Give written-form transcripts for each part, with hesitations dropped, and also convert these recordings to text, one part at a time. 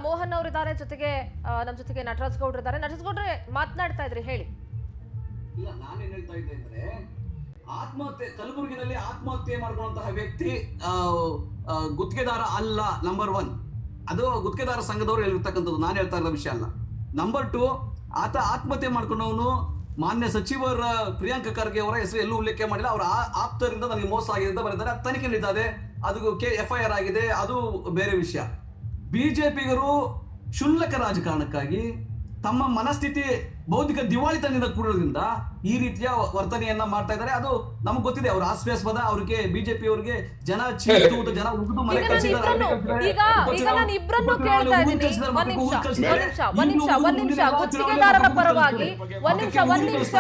ಮೋಹನ್ ಅವರಿದ್ದಾರೆ, ಜೊತೆಗೆ ನಮ್ಮ ಜೊತೆಗೆ ನಟರಾಜ್ ಗೌಡ್ರು ಇದ್ದಾರೆ. ನಟರಾಜ್ ಗೌಡ್ರೆ ಮಾತನಾಡ್ತಾ ಇದ್ರಿ, ಹೇಳಿ. ಇಲ್ಲ, ನಾನೇನ್ ಹೇಳ್ತಾ ಇದ್ದೆ ಅಂದ್ರೆ, ಆತ್ಮಹತ್ಯೆ ಕಲಬುರಗಿನಲ್ಲಿ ಆತ್ಮಹತ್ಯೆ ಮಾಡ್ಕೊಂಡಂತಹ ವ್ಯಕ್ತಿ ಗುತ್ತಿಗೆದಾರ ಅಲ್ಲ. ನಂಬರ್ 1 ಅದು ಗುತ್ತಿಗೆದಾರ ಸಂಘದವರು ಹೇಳಿರ್ತಕ್ಕಂಥದ್ದು, ನಾನು ಹೇಳ್ತಾ ಇರೋ ವಿಷಯ ಅಲ್ಲ. ನಂಬರ್ 2, ಆತ ಆತ್ಮಹತ್ಯೆ ಮಾಡ್ಕೊಂಡವನು ಮಾನ್ಯ ಸಚಿವರ ಪ್ರಿಯಾಂಕ ಖರ್ಗೆ ಅವರ ಹೆಸರು ಎಲ್ಲೂ ಉಲ್ಲೇಖ ಮಾಡಿಲ್ಲ. ಅವರ ಆಪ್ತರಿಂದ ನನಗೆ ಮೋಸ ಆಗಿದೆ ಅಂತ ಬರೆದಿದ್ದಾರೆ. ತನಿಖೆ ನಡೀತದೆ, ಅದು FIR ಆಗಿದೆ, ಅದು ಬೇರೆ ವಿಷಯ. ಬಿಜೆಪಿಗರು ಕ್ಷುಲ್ಲಕ ರಾಜಕಾರಣಕ್ಕಾಗಿ ತಮ್ಮ ಮನಸ್ಥಿತಿ ಬೌದ್ಧಿಕ ದಿವಾಳಿತನದಿಂದ ಕೂಡೋದ್ರಿಂದ ಈ ರೀತಿಯ ವರ್ತನೆಯನ್ನ ಮಾಡ್ತಾ ಇದ್ದಾರೆ. ಅದು ನಮ್ಗೆ ಗೊತ್ತಿದೆ, ಅವ್ರ ಹಾಸ್ಯಾಸ್ಪದ. ಅವ್ರಿಗೆ ಬಿಜೆಪಿ ಅವರಿಗೆ ಜನ ಚೀಟು, ಜನ ಉಗಿದು ಮನೆ ಕಳಿಸಿದ್ದಾರೆ. ಗುತ್ತಿಗೆದಾರರ ಪರವಾಗಿ ಒಂದ್ ನಿಮಿಷ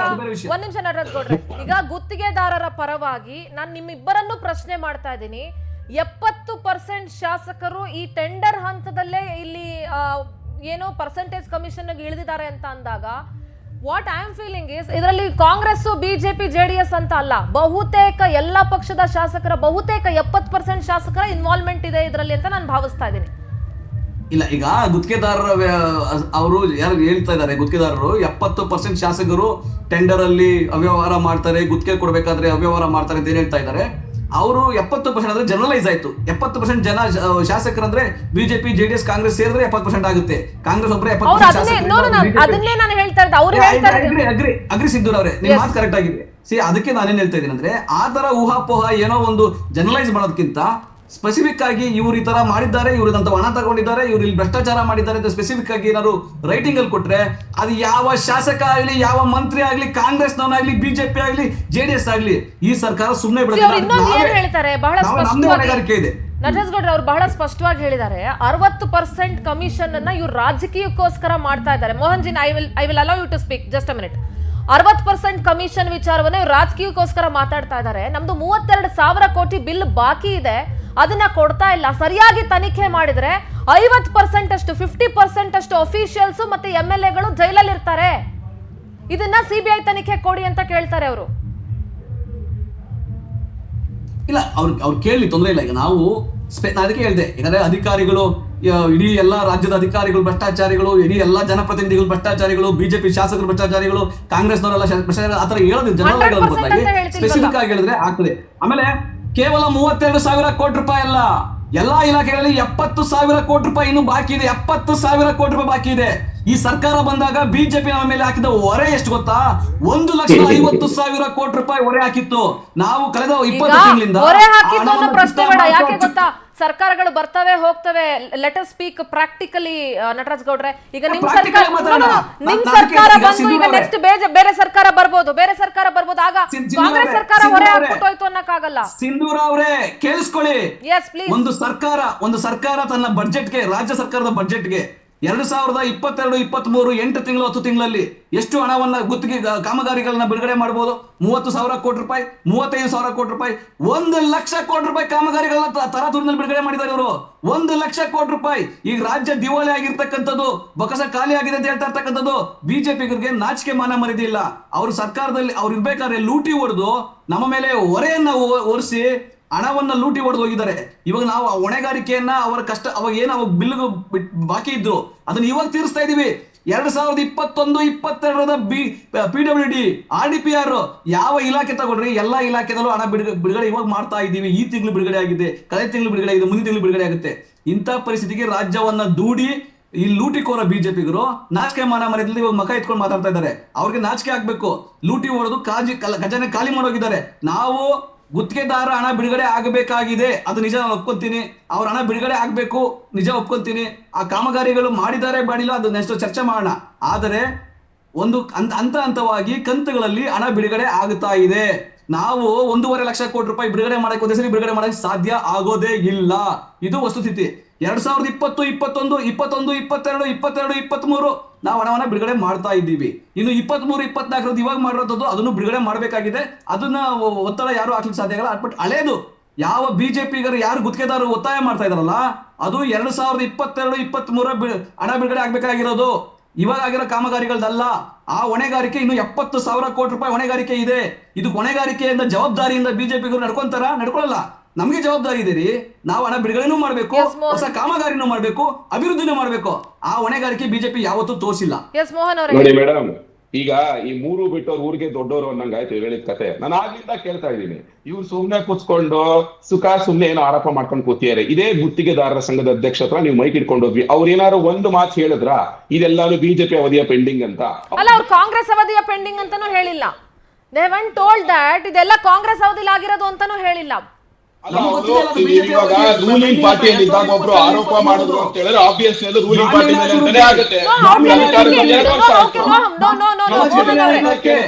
ನಟರಾಜ್ ಗೌಡ್ರೆ, ಈಗ ಗುತ್ತಿಗೆದಾರರ ಪರವಾಗಿ ನಾನು ನಿಮ್ಮಿಬ್ಬರನ್ನು ಪ್ರಶ್ನೆ ಮಾಡ್ತಾ ಇದ್ದೀನಿ. 70% ಶಾಸಕರು ಈ ಟೆಂಡರ್ ಹಂತದಲ್ಲೇ ಇಲ್ಲಿ ಏನೋ ಪರ್ಸೆಂಟೇಜ್ ಕಮಿಷನ್ ಇಳಿದಿದ್ದಾರೆ ಅಂತ ಅಂದಾಗ, what I am feeling is, ಇದರಲ್ಲಿ ಕಾಂಗ್ರೆಸ್, ಬಿಜೆಪಿ, JDS ಅಂತ ಅಲ್ಲ, ಬಹುತೇಕ ಎಲ್ಲಾ ಪಕ್ಷದ ಶಾಸಕರ ಬಹುತೇಕ 70% ಶಾಸಕರ ಇನ್ವಾಲ್ವ್ಮೆಂಟ್ ಇದೆ ಇದರಲ್ಲಿ ಅಂತ ನಾನು ಭಾವಿಸ್ತಾ ಇದ್ದೀನಿ. ಇಲ್ಲ, ಈಗ ಗುತ್ತಿಗೆದಾರರ ಅವರು ಯಾರು ಹೇಳ್ತಾ ಇದ್ದಾರೆ, ಗುತ್ತಿಗೆದಾರರು 70% ಶಾಸಕರು ಟೆಂಡರ್ ಅಲ್ಲಿ ಅವ್ಯವಹಾರ ಮಾಡ್ತಾರೆ, ಗುತ್ತಿಗೆ ಕೊಡ್ಬೇಕಾದ್ರೆ ಅವ್ಯವಹಾರ ಮಾಡ್ತಾರೆ ಅಂತ ಹೇಳ್ತಾ ಇದ್ದಾರೆ. ಅವರು 70% ಅಂದ್ರೆ ಜನರಲೈಸ್ ಆಯ್ತು. 70% ಜನ ಶಾಸಕರಂದ್ರೆ ಬಿಜೆಪಿ, JDS, ಕಾಂಗ್ರೆಸ್ ಸೇರಿದ್ರೆ 70% ಆಗುತ್ತೆ. ಕಾಂಗ್ರೆಸ್ ಒಬ್ಬರೇ 70%. ಅದನ್ನೇ ನಾನು ಹೇಳ್ತಾ ಇದ್ದೆ, ಅವ್ರು ಹೇಳ್ತಾ ಇದ್ದಾರೆ. ಅಗ್ರಿ ಸಿದ್ದೂರ್ ಅವರೇ, ನಿಮ್ಮ ಮಾತು ಕರೆಕ್ಟ್ ಆಗಿದೆ. ಅದಕ್ಕೆ ನಾನೇನ್ ಹೇಳ್ತಾ ಇದ್ದೀನಿ ಅಂದ್ರೆ, ಆ ತರ ಊಹಾಪೋಹ ಏನೋ ಒಂದು ಜನರಲೈಸ್ ಮಾಡೋದಕ್ಕಿಂತ ಸ್ಪೆಸಿಫಿಕ್ ಆಗಿ ಇವ್ರು ಈ ತರ ಮಾಡಿದ್ದಾರೆ, ಇವ್ರದಂತ ಹಣ ತಗೊಂಡಿದ್ದಾರೆ, ಇವ್ರು ಇಲ್ಲಿ ಭ್ರಷ್ಟಾಚಾರ ಮಾಡಿದ್ದಾರೆ ಅಂತ ಸ್ಪೆಸಿಫಿಕ್ ಆಗಿ ಏನಾದ್ರು ರೈಟಿಂಗ್ ಅಲ್ಲಿ ಕೊಟ್ರೆ, ಅದು ಯಾವ ಶಾಸಕ ಆಗ್ಲಿ, ಯಾವ ಮಂತ್ರಿ ಆಗ್ಲಿ, ಕಾಂಗ್ರೆಸ್ನವನಾಗ್ಲಿ, ಬಿಜೆಪಿ ಆಗ್ಲಿ, JDS ಆಗ್ಲಿ, ಈ ಸರ್ಕಾರ ಸುಮ್ಮನೆ ಹೇಳ್ತಾರೆ. ಬಹಳ ಸ್ಪಷ್ಟವಾಗಿ ಇದೆ. ನಟರಾಜ್ ಗೌಡ್ರೆ ಅವರು ಬಹಳ ಸ್ಪಷ್ಟವಾಗಿ ಹೇಳಿದ್ದಾರೆ, 60% ಕಮಿಷನ್ ಅನ್ನ ಇವ್ರು ರಾಜಕೀಯಕ್ಕೋಸ್ಕರ ಮಾಡ್ತಾ ಇದ್ದಾರೆ. Mohan ji, I will allow you to speak, just a minute. 60% commission ವಿಚಾರವನ್ನ ಇವ್ರು ರಾಜಕೀಯಕ್ಕೋಸ್ಕರ ಮಾತಾಡ್ತಾ ಇದ್ದಾರೆ. ನಮ್ದು 32,000 ಕೋಟಿ ಬಿಲ್ ಬಾಕಿ ಇದೆ, ಅದನ್ನ ಕೊಡ್ತಾ ಇಲ್ಲ. ಸರಿಯಾಗಿ ತನಿಖೆ ಮಾಡಿದ್ರೆ 50% ಅಷ್ಟು, 50% ಅಷ್ಟು ಅಫಿಷಿಯಲ್ಸ್ ಮತ್ತೆ MLAಗಳು ಜೈಲಲ್ಲಿ ಇರ್ತಾರೆ. ಇದನ್ನ CBI ತನಿಖೆ ಕೊಡಿ ಅಂತ ಕೇಳ್ತಾರೆ ಅವರು. ಇಲ್ಲ, ಅವ್ರು ಕೇಳಲಿ, ತೊಂದರೆ ಇಲ್ಲ. ಈಗ ನಾವು ಅದಕ್ಕೆ ಹೇಳಿದೆ, ಯಾಕಂದ್ರೆ ಅಧಿಕಾರಿಗಳು, ಇಡೀ ಎಲ್ಲಾ ರಾಜ್ಯದ ಅಧಿಕಾರಿಗಳು ಭ್ರಷ್ಟಾಚಾರಿಗಳು, ಇಡೀ ಎಲ್ಲಾ ಜನಪ್ರತಿನಿಧಿಗಳು ಭ್ರಷ್ಟಾಚಾರಿಗಳು, ಬಿಜೆಪಿ ಶಾಸಕರು ಭ್ರಷ್ಟಾಚಾರಿಗಳು, ಕಾಂಗ್ರೆಸ್ನವರೆಲ್ಲ ಭ್ರಷ್ಟಾಚಾರ, ಆತರ ಹೇಳೋದು ಜನರಲ್ ಸ್ಪೆಸಿಫಿಕ್ ಆಗಿ ಹೇಳಿದ್ರೆ ಆಗ್ತದೆ. ಆಮೇಲೆ ಕೇವಲ 32,000 ಕೋಟಿ ರೂಪಾಯಿ ಅಲ್ಲ, ಎಲ್ಲಾ ಇಲಾಖೆಗಳಲ್ಲಿ 70,000 ಕೋಟಿ ರೂಪಾಯಿ ಇನ್ನು ಬಾಕಿ ಇದೆ. 70,000 ಕೋಟಿ ರೂಪಾಯಿ ಬಾಕಿ ಇದೆ. ಈ ಸರ್ಕಾರ ಬಂದಾಗ ಬಿಜೆಪಿ ನಮ್ಮ ಮೇಲೆ ಹಾಕಿದ ಹೊರೆ ಎಷ್ಟು ಗೊತ್ತಾ? 1,50,000 ಕೋಟಿ ರೂಪಾಯಿ ಹೊರೆ ಹಾಕಿತ್ತು. ನಾವು ಕಳೆದ 20 ತಿಂಗಳಿಂದ ಹೊರೆ ಹಾಕಿತ್ತು ಅನ್ನೋ ಪ್ರಶ್ನೆ ಬೇಡ. ಯಾಕೆ ಗೊತ್ತಾ, ಸರ್ಕಾರಗಳು ಬರ್ತವೆ ಹೋಗ್ತವೆ. Let us speak practically Nataraj ಗೌಡ್ರೆ. ಈಗ ನಿಮ್ ಸರ್ಕಾರ ಬಂದು ಈಗ ನೆಕ್ಸ್ಟ್ ಬೇರೆ ಸರ್ಕಾರ ಬರ್ಬೋದು, ಆಗ ಕಾಂಗ್ರೆಸ್ ಸರ್ಕಾರ ಹೊರೆ ಹಾಕ್ಬಿಟ್ಟೋಯ್ತು ಅನ್ನಕ್ಕಾಗಲ್ಲ. ಸಿಂಧೂರ ಅವರೇ ಕೇಳಿಸ್ಕೊಳ್ಳಿ. Yes please. ಒಂದು ಸರ್ಕಾರ ತನ್ನ ಬಡ್ಜೆಟ್ಗೆ, ರಾಜ್ಯ ಸರ್ಕಾರದ ಬಡ್ಜೆಟ್ಗೆ 2022-23 8 ತಿಂಗಳು 10 ತಿಂಗಳಲ್ಲಿ ಎಷ್ಟು ಹಣವನ್ನ ಗುತ್ತಿಗೆ ಕಾಮಗಾರಿಗಳನ್ನ ಬಿಡುಗಡೆ ಮಾಡಬಹುದು? 30,000 ಕೋಟಿ ರೂಪಾಯಿ, 35,000 ಕೋಟಿ ರೂಪಾಯಿ, 1,00,000 ಕೋಟಿ ರೂಪಾಯಿ ಕಾಮಗಾರಿಗಳನ್ನ ತರಾತುರಿನಲ್ಲಿ ಬಿಡುಗಡೆ ಮಾಡಿದ್ದಾರೆ ಇವರು. 1,00,000 ಕೋಟಿ ರೂಪಾಯಿ. ಈಗ ರಾಜ್ಯ ದಿವಾಳಿ ಆಗಿರ್ತಕ್ಕಂಥದ್ದು, ಬೊಕ್ಕಸ ಖಾಲಿ ಆಗಿದೆ ಅಂತ ಹೇಳ್ತಾ ಇರ್ತಕ್ಕಂಥದ್ದು ಬಿಜೆಪಿಗರಿಗೆ ನಾಚಿಕೆ ಮಾನ ಮರಿದಿಲ್ಲ. ಅವ್ರ ಸರ್ಕಾರದಲ್ಲಿ ಅವ್ರು ಇರ್ಬೇಕಾದ್ರೆ ಲೂಟಿ ಹೊಡೆದು ನಮ್ಮ ಮೇಲೆ ಹೊರೆಯನ್ನ ಹೊರಿಸಿ ಹಣವನ್ನ ಲೂಟಿ ಹೊಡೆದು ಹೋಗಿದ್ದಾರೆ. ಇವಾಗ ನಾವು ಆ ಹೊಣೆಗಾರಿಕೆಯನ್ನ, ಅವರ ಕಷ್ಟ, ಅವಾಗ ಏನು ಅವಾಗ ಬಿಲ್ ಬಾಕಿ ಇದ್ರು ಅದನ್ನ ಇವಾಗ ತೀರಿಸ್ತಾ ಇದೀವಿ. 2021-22 PWD, RDPR ಯಾವ ಇಲಾಖೆ ತಗೊಂಡ್ರಿ, ಎಲ್ಲಾ ಇಲಾಖೆದಲ್ಲೂ ಹಣ ಬಿಡುಗಡೆ ಇವಾಗ ಮಾಡ್ತಾ ಇದೀವಿ. ಈ ತಿಂಗಳು ಬಿಡುಗಡೆ ಆಗಿದೆ, ಕಳೆದ ತಿಂಗಳು ಬಿಡುಗಡೆ ಆಗಿದೆ, ಮುಂದಿನ ತಿಂಗಳು ಬಿಡುಗಡೆ ಆಗುತ್ತೆ. ಇಂಥ ಪರಿಸ್ಥಿತಿಗೆ ರಾಜ್ಯವನ್ನ ದೂಡಿ ಈ ಲೂಟಿಕೋರ ಬಿಜೆಪಿಗರು ನಾಚಿಕೆ ಮಾನ ಮರ್ಯಾದಲ್ಲಿ ಇವಾಗ ಮಕ ಎತ್ಕೊಂಡು ಮಾತಾಡ್ತಾ ಇದ್ದಾರೆ. ಅವ್ರಿಗೆ ನಾಚಿಕೆ ಆಗ್ಬೇಕು. ಲೂಟಿ ಹೊಡೆದು ಖಜಾನೆ ಖಾಲಿ ಮಾಡೋಗಿದ್ದಾರೆ. ನಾವು ಗುತ್ತಿಗೆದಾರ ಹಣ ಬಿಡುಗಡೆ ಆಗಬೇಕಾಗಿದೆ, ಅದು ನಿಜ, ನಾನು ಒಪ್ಕೊಂತೀನಿ. ಅವ್ರ ಹಣ ಬಿಡುಗಡೆ ಆಗ್ಬೇಕು, ನಿಜ ಒಪ್ಕೊಂತೀನಿ. ಆ ಕಾಮಗಾರಿಗಳು ಮಾಡಿದ್ದಾರೆ ಮಾಡಿಲ್ಲ ಅದು ನೆಕ್ಸ್ಟ್ ಚರ್ಚೆ ಮಾಡೋಣ. ಆದರೆ ಒಂದು ಹಂತವಾಗಿ ಕಂತುಗಳಲ್ಲಿ ಹಣ ಬಿಡುಗಡೆ ಆಗುತ್ತಾ ಇದೆ. ನಾವು 1,50,000 ಕೋಟಿ ರೂಪಾಯಿ ಬಿಡುಗಡೆ ಮಾಡಕ್ಕೆ ಒಂದೇ ಸರಿ ಬಿಡುಗಡೆ ಮಾಡಕ್ಕೆ ಸಾಧ್ಯ ಆಗೋದೇ ಇಲ್ಲ. ಇದು ವಸ್ತುಸ್ಥಿತಿ. 2020, 21, 22, 23 ನಾವು ಹಣವನ್ನ ಬಿಡುಗಡೆ ಮಾಡ್ತಾ ಇದ್ದೀವಿ. ಇನ್ನು 23, 24 ಇವಾಗ ಮಾಡಿರೋದು ಅದನ್ನು ಬಿಡುಗಡೆ ಮಾಡಬೇಕಾಗಿದೆ. ಅದನ್ನ ಒತ್ತಡ ಯಾರು ಹಾಕ್ಲಿಕ್ಕೆ ಸಾಧ್ಯ ಆಗಲ್ಲ. ಬಟ್ ಹಳೇದು ಯಾವ ಬಿಜೆಪಿಗರು ಯಾರು ಗುತ್ತಿಗೆದಾರರು ಒತ್ತಾಯ ಮಾಡ್ತಾ ಇದಾರಲ್ಲ, ಅದು 2022, 23 ಹಣ ಬಿಡುಗಡೆ ಆಗ್ಬೇಕಾಗಿರೋದು. ಇವಾಗ ಆಗಿರೋ ಕಾಮಗಾರಿಗಳದಲ್ಲ. ಆ ಹೊಣೆಗಾರಿಕೆ ಇನ್ನು 70,000 ಕೋಟಿ ರೂಪಾಯಿ ಹೊಣೆಗಾರಿಕೆ ಇದೆ. ಇದು ಹೊಣೆಗಾರಿಕೆಯಿಂದ, ಜವಾಬ್ದಾರಿಯಿಂದ ಬಿಜೆಪಿಗರು ನಡ್ಕೊಂತಾರ? ನಡ್ಕೊಳ್ಳಲ್ಲ. ನಮ್ಗೆ ಜವಾಬ್ದಾರಿ ಇದೆ ರೀ. ನಾವು ಹಣ ಬಿಡುಗಡೆನೂ ಮಾಡ್ಬೇಕು, Yes, ಮೋಹನ್. ಹೊಸ ಕಾಮಗಾರಿನೂ ಮಾಡ್ಬೇಕು, ಅಭಿವೃದ್ಧಿನೂ ಮಾಡ್ಬೇಕು. ಆ ಹೊಣೆಗಾರಿಕೆ ಬಿಜೆಪಿ ಯಾವತ್ತೂ ತೋರಿಸಿಲ್ಲ. ಎಸ್ ಮೋಹನ್ ಅವರೇ, ನೋಡಿ ಮೇಡಮ್, ಈಗ ಈ ಮೂರು ಬಿಟ್ಟವ್ರು ಊರಿಗೆ ದೊಡ್ಡವರು ಅನ್ನಂಗಾಯ್ತು ಹೇಳಿದ ಕತೆ. ನಾನು ಆಗ್ಲಿಂದ ಕೇಳ್ತಾ ಇದ್ದೀನಿ, ಇವ್ರು ಸುಮ್ನೆ ಕೂತ್ಕೊಂಡು ಸುಮ್ನೆ ಏನೋ ಆರೋಪ ಮಾಡ್ಕೊಂಡು ಕೂತಿದ್ದಾರೆ. ಇದೇ ಗುತ್ತಿಗೆದಾರರ ಸಂಘದ ಅಧ್ಯಕ್ಷ ಹತ್ರ ನೀವು ಮೈಕ್ ಇಟ್ಕೊಂಡು ಹೋದ್ವಿ, ಅವ್ರು ಏನಾದ್ರು ಒಂದು ಮಾತು ಹೇಳಿದ್ರ ಇದೆಲ್ಲಾನು ಬಿಜೆಪಿ ಅವಧಿಯ ಪೆಂಡಿಂಗ್ ಅಂತ? ಅಲ್ಲ, ಅವ್ರು ಕಾಂಗ್ರೆಸ್ ಅವಧಿಯ ಪೆಂಡಿಂಗ್ ಅಂತಾನೂ ಹೇಳಿಲ್ಲ. ದೇ ಹ್ಯಾವಂಟ್ ಟೋಲ್ಡ್ ದಟ್ ಇದೆಲ್ಲ ಕಾಂಗ್ರೆಸ್ ಅವಧಿಲಿ ಆಗಿರೋದು ಅಂತಾನೂ ಹೇಳಿಲ್ಲ. ಇವಾಗ ರೂಲಿಂಗ್ ಪಾರ್ಟಿಯಲ್ಲಿ ಇದ್ದಾಗ ಒಬ್ರು ಆರೋಪ ಮಾಡಿದ್ರು ಅಂತ ಹೇಳಿದ್ರೆ ಆಬ್ವಿಯಸ್ಲಿ ಅದು ರೂಲಿಂಗ್ ಪಾರ್ಟಿ ಮೇಲೆ ಅಂತಾನೆ ಆಗುತ್ತೆ.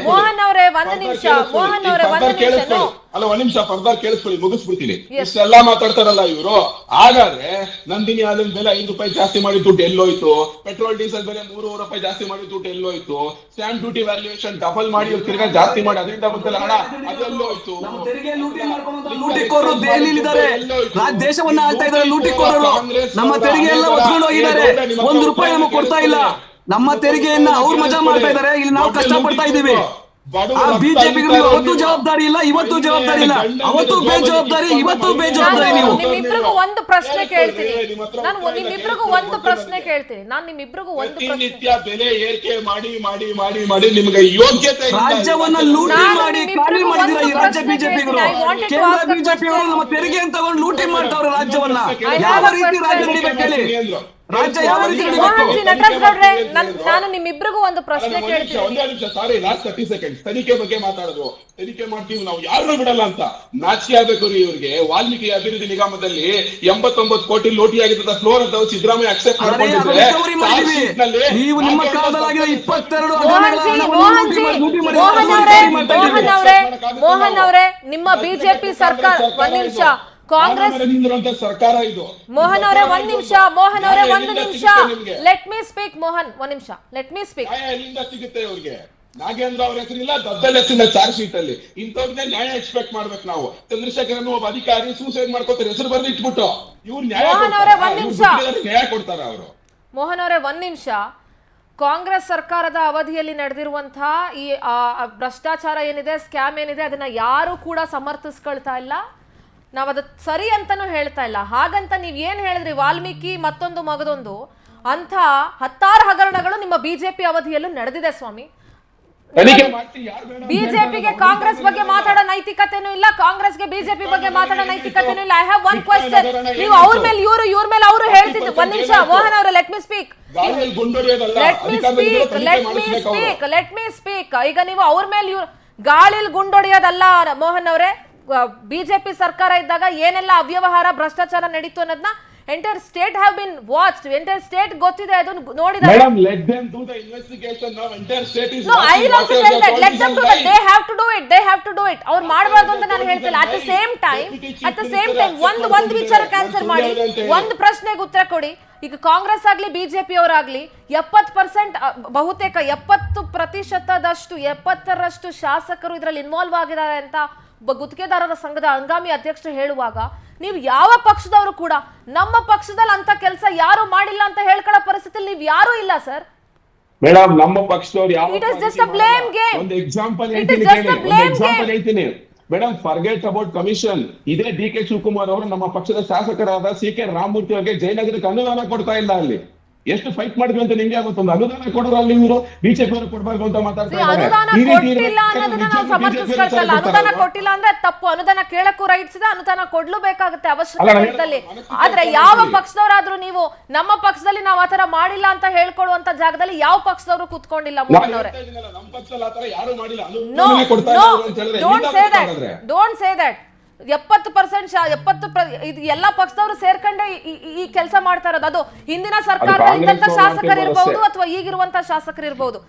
ಮೋಹನ್ ಅವರೇ ಒಂದು ನಿಮಿಷ, ಮೋಹನ್ ಅವರೇ ಒಂದು ನಿಮಿಷ. ಅಲ್ಲ, ಒಂದ್ ನಿಮಿಷ ಪರ್ದಾರ್ ಕೇಳಿಸ್ಕೊಳ್ಳಿ, ಮುಗಿಸ್ಬಿಡ್ತೀನಿ. ಇಷ್ಟೆಲ್ಲ ಮಾತಾಡ್ತಾರಲ್ಲ ಇವರು. ಹಾಗಾದ್ರೆ ನಂದಿನಿ ಹಾಲಿನ ಬೆಲೆ 5 ರೂಪಾಯಿ ಜಾಸ್ತಿ ಮಾಡಿ ದುಡ್ಡು ಎಲ್ಲೋಯ್ತು? ಪೆಟ್ರೋಲ್ ಡೀಸೆಲ್ ಬೆಲೆ 3 ರೂಪಾಯಿ ಜಾಸ್ತಿ ಮಾಡಿ ದುಡ್ಡು ಎಲ್ಲೋಯ್ತು? ಸ್ಟ್ಯಾಂಪ್ ಡ್ಯೂಟಿ ವ್ಯಾಲ್ಯೂಯೇಷನ್ ಡಬಲ್ ಮಾಡಿ ತಿರ್ಗಾ ಜಾಸ್ತಿ ಮಾಡಿ ಅದರಿಂದ ಬಂದಲ್ಲ ಹಣ, ಅದೆಲ್ಲೋಯ್ತು? ಲೂಟಿಕೋರರು ದೆಹಲಿಯಲ್ಲಿದ್ದಾರೆ, ದೇಶವನ್ನ ಆಳ್ತಾ ಇದ್ದಾರೆ ಲೂಟಿಕೋರರು. ನಮ್ಮ ತೆರಿಗೆ ಎಲ್ಲ ಒತ್ಕೊಂಡು ಹೋಗಿದ್ದಾರೆ, 1 ರೂಪಾಯಿ ನಮಗೆ ಕೊಡ್ತಾ ಇಲ್ಲ. ನಮ್ಮ ತೆರಿಗೆಯನ್ನ ಅವ್ರು ಮಜಾ ಮಾಡ್ತಾ ಇದ್ದಾರೆ, ಇಲ್ಲಿ ನಾವು ಕಷ್ಟ ಪಡ್ತಾ ಇದ್ದೀವಿ. ಆ ಬಿಜೆಪಿ ಅವತ್ತು ಜವಾಬ್ದಾರಿ ಇಲ್ಲ, ಇವತ್ತು ಜವಾಬ್ದಾರಿ ಇಲ್ಲ. ಅವತ್ತು ಬೇಜವಾಬ್ದಾರಿ, ಇವತ್ತು ಬೇಜವಾಬ್ದಾರಿ. ನೀವು ನಿಮ್ಮಿಬ್ರಿಗೂ ಒಂದು ಪ್ರಶ್ನೆ ಕೇಳ್ತೀನಿ, ನಾನು ನಿಮ್ಮಿಬ್ರಿಗೂ ಒಂದು ಪ್ರಶ್ನೆ ಕೇಳ್ತೀನಿ, ನಾನು ನಿಮ್ಮಿಬ್ರಿಗೂ ಒಂದು ಪ್ರತಿನಿತ್ಯ ಬೆಲೆ ಏರಿಕೆ ಮಾಡಿ ಮಾಡಿ ಮಾಡಿ ಮಾಡಿ ನಿಮಗೆ ಯೋಗ್ಯತೆ ಇಲ್ಲ. ರಾಜ್ಯವನ್ನ ಲೂಟಿ ಮಾಡಿ ಖಾಲಿ ಮಾಡಿದಿರ ಈ ರಾಜ್ಯ ಬಿಜೆಪಿಗರು. ಕೇಂದ್ರ ಬಿಜೆಪಿಯವರು ನಮ್ಮ ತೆರಿಗೆ ತಗೊಂಡು ಲೂಟಿ ಮಾಡ್ತಾವ್ರೆ ರಾಜ್ಯವನ್ನ. ಯಾವ ರೀತಿ ರಾಜ್ಯ ನಡಿಬೇಕು ಹೇಳಿ? ರಾಜ್ಯ ಯಾವ ರೀತಿ ನಾನು ನಿಮ್ಮಿಬ್ರಿಗೂ ಒಂದು ಪ್ರಶ್ನೆ ಕೇಳ್ತೀನಿ. ಒಂದೇ ನಿಮಿಷ, ಸಾರಿ, ಲಾಸ್ಟ್ 30 ಸೆಕೆಂಡ್ಸ್. ತನಿಖೆ ಬಗ್ಗೆ ಮಾತಾಡೋದು, ತನಿಖೆ ಮಾಡ್ತೀವಿ ನಾವು, ಯಾರು ಬಿಡಲ್ಲ ಅಂತ ನಾಚಿಕೆ ಆಗ್ಬೇಕು ರೀ ಇವ್ರಿಗೆ. ವಾಲ್ಮೀಕಿ ಅಭಿವೃದ್ಧಿ ನಿಗಮದಲ್ಲಿ 89 ಕೋಟಿ ಲೋಟಿ ಆಗಿದ್ದ ಫ್ಲೋರ್ ಅಂತ ಸಿದ್ದರಾಮಯ್ಯ ಅಕ್ಸೆಪ್ಟ್ ಮಾಡ್ಕೊಂಡಿದ್ರೆ, ನೀವು ನಿಮ್ಮ ಕಾಲದಲ್ಲಿ 22 ಮೋಹನ್ ಅವರೇ, ನಿಮ್ಮ ಬಿಜೆಪಿ ಸರ್ಕಾರ, ಒಂದ್ ನಿಮಿಷ, ಕಾಂಗ್ರೆಸ್ ಸರ್ಕಾರ ಇದು. ಮೋಹನ್ ಅವರೇ ಒಂದ್ ನಿಮಿಷ, ಮೋಹನ್ ಅವರೇ ಒಂದು ನಿಮಿಷ, ಲೆಟ್ ಮೀ ಸ್ಪೀಕ್. ಮೋಹನ್ ಒಂದ್ ನಿಮಿಷ, ಲೆಟ್ ಮೀ ಸ್ಪೀಕ್. ಎಲ್ಲಿಂದ ಸಿಗುತ್ತೆ ಅವ್ರಿಗೆ? ನಾಗೇಂದ್ರ ಅವ್ರ ಹೆಸರಿಲ್ಲ, ದದ್ದಲ್ ಹೆಸರಿಲ್ಲ ಚಾರ್ಜ್ ಶೀಟ್ ಅಲ್ಲಿ. ಇಂಥವ್ರಿಗೆ ನ್ಯಾಯ ಎಕ್ಸ್ಪೆಕ್ಟ್ ಮಾಡ್ಬೇಕು ನಾವು. ಚಂದ್ರಶೇಖರ್ ಒಬ್ಬ ಅಧಿಕಾರಿ ಸೂಸೈಡ್ ಮಾಡ್ಕೋತಾರೆ ಹೆಸರು ಬರ್ದು ಇಟ್ಬಿಟ್ಟು, ಇವ್ರು ನ್ಯಾಯ ಕೊಡ್ತಾರ ಅವರು? ಮೋಹನ್ ಅವರೇ ಒಂದ್ ನಿಮಿಷ. ಕಾಂಗ್ರೆಸ್ ಸರ್ಕಾರದ ಅವಧಿಯಲ್ಲಿ ನಡೆದಿರುವಂತಹ ಈ ಭ್ರಷ್ಟಾಚಾರ ಏನಿದೆ, ಸ್ಕ್ಯಾಮ್ ಏನಿದೆ, ಅದನ್ನ ಯಾರು ಕೂಡ ಸಮರ್ಥಿಸ್ಕೊಳ್ತಾ ಇಲ್ಲ. ನಾವ್ ಅದು ಸರಿ ಅಂತಾನು ಹೇಳ್ತಾ ಇಲ್ಲ. ಹಾಗಂತ ನೀವ್ ಏನ್ ಹೇಳಿದ್ರಿ, ವಾಲ್ಮೀಕಿ ಮತ್ತೊಂದು ಮಗದೊಂದು ಅಂತ 10 ಹಗರಣಗಳು ನಿಮ್ಮ ಬಿಜೆಪಿ ಅವಧಿಯಲ್ಲೂ ನಡೆದಿದೆ ಸ್ವಾಮಿ. ಬಿಜೆಪಿಗೆ ಕಾಂಗ್ರೆಸ್ ಬಗ್ಗೆ ಮಾತಾಡೋ ನೈತಿಕತೆನೂ ಇಲ್ಲ, ಕಾಂಗ್ರೆಸ್ಗೆ ಬಿಜೆಪಿ ಬಗ್ಗೆ ಮಾತಾಡೋ ನೈತಿಕತೆನೂ ಇಲ್ಲ. I have one question. ನೀವು ಅವ್ರ ಮೇಲೆ ಇವ್ರ ಮೇಲೆ ಅವರು ಹೇಳ್ತಿದ್ರು. ಒಂದ್ ನಿಮಿಷ ಮೋಹನ್ ಅವರೇ, ಲೆಟ್ ಮಿ ಸ್ಪೀಕ್. ಈಗ ನೀವು ಅವ್ರ ಮೇಲೆ ಗಾಳಿಲ್ ಗುಂಡೊಡೆಯೋದಲ್ಲ ಮೋಹನ್ ಅವರೇ. ಬಿಜೆಪಿ ಸರ್ಕಾರ ಇದ್ದಾಗ ಏನೆಲ್ಲ ಅವ್ಯವಹಾರ ಭ್ರಷ್ಟಾಚಾರ ನಡೀತು ಅನ್ನೋದನ್ನ entire state have been watched. Entire state ಗೊತ್ತಿದೆ, ಅದನ್ನ ನೋಡಿದ್ದಾರೆ. Madam, let them do the investigation now. Entire state is No, I will also tell that. Let them do that. They have to do it. They have to do it. ಅವ್ರು ಮಾಡಬಾರ್ದು ಅಂತ ನಾನು ಹೇಳ್ತಿಲ್ಲ. At the same time, ಒಂದು ವಿಚಾರ cancel ಮಾಡಿ, ಒಂದು ಪ್ರಶ್ನೆಗೆ ಉತ್ತರ ಕೊಡಿ. ಈಗ ಕಾಂಗ್ರೆಸ್ ಆಗ್ಲಿ ಬಿಜೆಪಿ ಅವರಾಗ್ಲಿ 70% ಬಹುತೇಕ 70%ದಷ್ಟು 70ರಷ್ಟು ಶಾಸಕರು ಇದರಲ್ಲಿ ಇನ್ವಾಲ್ವ್ ಆಗಿದ್ದಾರೆ ಅಂತ ಗುತ್ತಿಗೆದಾರರ ಸಂಘದ ಹಂಗಾಮಿ ಅಧ್ಯಕ್ಷರು ಹೇಳುವಾಗ, ನೀವು ಯಾವ ಪಕ್ಷದವರು ಕೂಡ ನಮ್ಮ ಪಕ್ಷದಲ್ಲಿ ಅಂತ ಕೆಲಸ ಯಾರು ಮಾಡಿಲ್ಲ ಅಂತ ಹೇಳ್ಕೊಳ್ಳೋ ಪರಿಸ್ಥಿತಿಯಲ್ಲಿ ನೀವು ಯಾರು ಇಲ್ಲ ಸರ್. ಮೇಡಮ್, ನಮ್ಮ ಪಕ್ಷದವರು ಯಾವ It is just a blame game. ಒಂದು ಎಕ್ಸಾಂಪಲ್ ಹೇಳ್ತೀನಿ. Madam, forget about commission. ಇದೇ DK ಶಿವಕುಮಾರ್ ಅವರು ನಮ್ಮ ಪಕ್ಷದ ಶಾಸಕರಾದ CK ರಾಮಮೂರ್ತಿ ಅವರಿಗೆ ಜಯನಗರಕ್ಕೆ ಅನುದಾನ ಕೊಡ್ತಾ ಇಲ್ಲ. ಅಲ್ಲಿ ಎಷ್ಟು ಫೈಟ್ ಮಾಡಿದ್ವಿ ಅಂತ ನಿಮ್ಗೆ ಗೊತ್ತೊಂದು. ಅನುದಾನ ಕೊಡೋರು ಅಲ್ಲಿ ಇವರು ಬಿಜೆಪಿ ಅವರು ಕೊಡಬಾರ್ದು ಅಂತ ಮಾತಾಡ್ತಾರೆ. ಅನುದಾನ ಕೊಟ್ಟಿಲ್ಲ ಅನ್ನೋದನ್ನ ನಾವು ಸಮರ್ಥಿಸ್ಕೊಳ್ತಲ್ಲ. ಅನುದಾನ ಕೊಟ್ಟಿಲ್ಲ ಅಂದ್ರೆ ತಪ್ಪು. ಅನುದಾನ ಕೇಳಕ್ಕೂ ರೈಟ್ಸ್ ಇದೆ, ಅನುದಾನ ಕೊಡ್ಲೇಬೇಕಾಗುತ್ತೆ ಅವಶ್ಯಕತೆ. ಆದ್ರೆ ಯಾವ ಪಕ್ಷದವರಾದ್ರೂ ನೀವು ನಮ್ಮ ಪಕ್ಷದಲ್ಲಿ ನಾವು ಆತರ ಮಾಡಿಲ್ಲ ಅಂತ ಹೇಳ್ಕೊಡುವಂತ ಜಾಗದಲ್ಲಿ ಯಾವ ಪಕ್ಷದವರು ಕೂತ್ಕೊಂಡಿಲ್ಲ ಮೋಹನ್ ಅವರೇ. ನಮ್ಮ ಪಕ್ಷದಲ್ಲಿ ಆತರ ಯಾರು ಮಾಡಿಲ್ಲ. Don't say that. 70% ಇದು ಎಲ್ಲ ಪಕ್ಷದವರು ಸೇರ್ಕೊಂಡೆ ಈ ಕೆಲಸ ಮಾಡ್ತಾ ಇರೋದು. ಅದು ಹಿಂದಿನ ಸರ್ಕಾರದಲ್ಲಿ ಇದ್ದಂತ ಶಾಸಕರು ಇರಬಹುದು ಅಥವಾ ಈಗಿರುವಂತ ಶಾಸಕರು ಇರಬಹುದು.